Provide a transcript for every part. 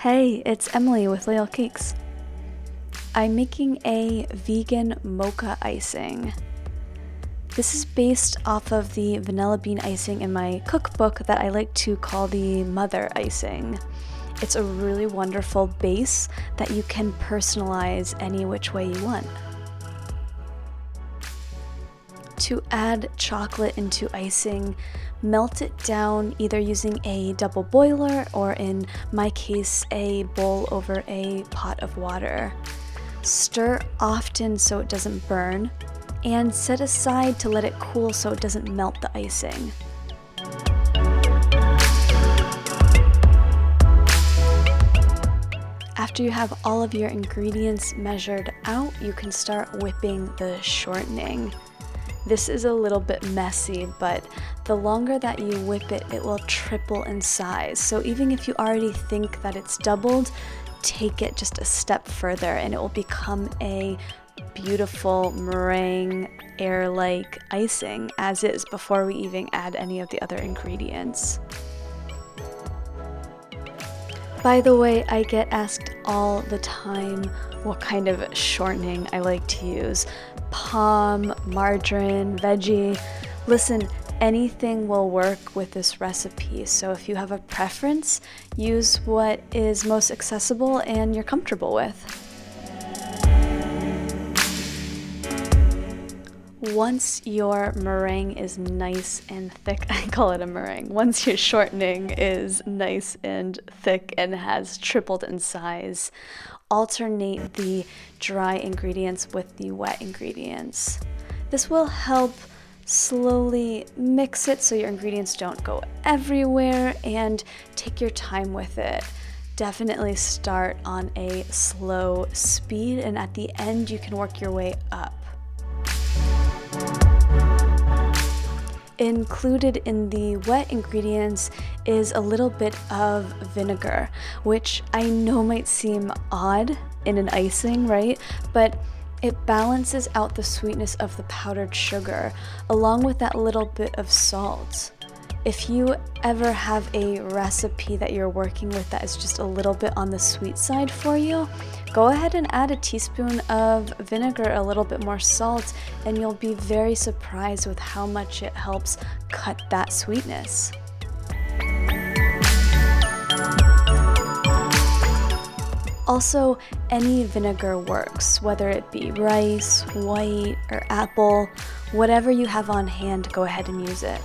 Hey, it's Emily with Loyal Cakes. I'm making a vegan mocha icing. This is based off of the vanilla bean icing in my cookbook that I like to call the mother icing. It's a really wonderful base that you can personalize any which way you want. To add chocolate into icing, melt it down either using a double boiler or, in my case, a bowl over a pot of water. Stir often so it doesn't burn, and set aside to let it cool so it doesn't melt the icing. After you have all of your ingredients measured out, you can start whipping the shortening. This is a little bit messy, but the longer that you whip it, it will triple in size. So even if you already think that it's doubled, take it just a step further and it will become a beautiful meringue, air-like icing as is before we even add any of the other ingredients. By the way, I get asked all the time what kind of shortening I like to use. Palm, margarine, veggie. Listen, anything will work with this recipe, so if you have a preference, use what is most accessible and you're comfortable with. Once your meringue is nice and thick, I call it a meringue. Once your shortening is nice and thick and has tripled in size, alternate the dry ingredients with the wet ingredients. This will help slowly mix it so your ingredients don't go everywhere, and take your time with it. Definitely start on a slow speed, and at the end you can work your way up. Included in the wet ingredients is a little bit of vinegar, which I know might seem odd in an icing, right? But it balances out the sweetness of the powdered sugar, along with that little bit of salt. If you ever have a recipe that you're working with that is just a little bit on the sweet side for you, go ahead and add a teaspoon of vinegar, a little bit more salt, and you'll be very surprised with how much it helps cut that sweetness. Also, any vinegar works, whether it be rice, white, or apple. Whatever you have on hand, go ahead and use it.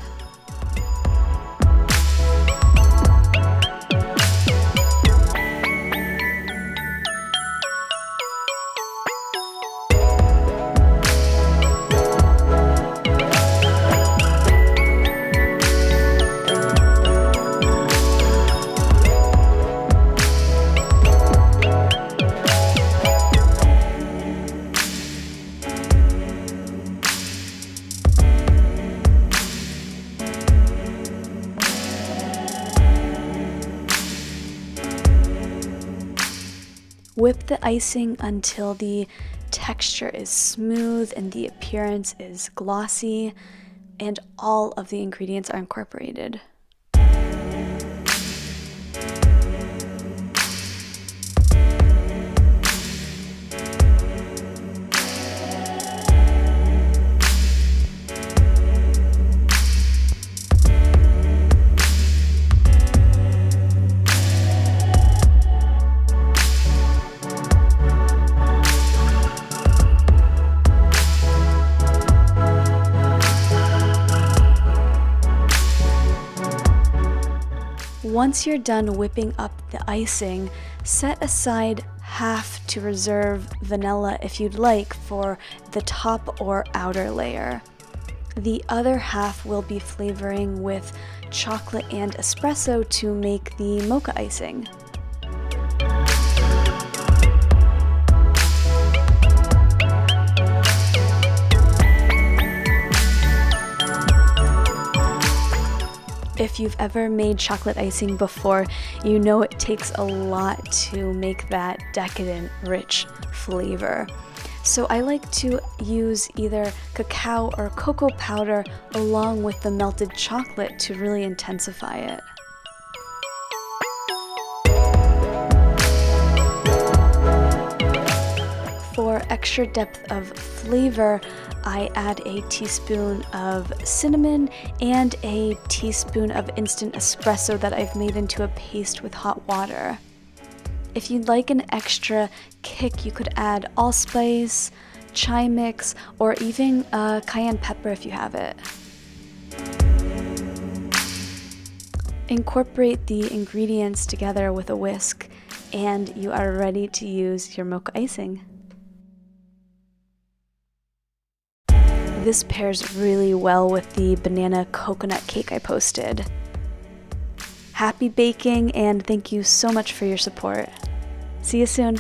Whip the icing until the texture is smooth and the appearance is glossy, and all of the ingredients are incorporated. Once you're done whipping up the icing, set aside half to reserve vanilla if you'd like for the top or outer layer. The other half will be flavoring with chocolate and espresso to make the mocha icing. If you've ever made chocolate icing before, you know it takes a lot to make that decadent, rich flavor. So I like to use either cacao or cocoa powder along with the melted chocolate to really intensify it. extra depth of flavor, I add a teaspoon of cinnamon and a teaspoon of instant espresso that I've made into a paste with hot water. If you'd like an extra kick, you could add allspice, chai mix, or even cayenne pepper if you have it. Incorporate the ingredients together with a whisk, and you are ready to use your mocha icing. This pairs really well with the banana coconut cake I posted. Happy baking, and thank you so much for your support. See you soon.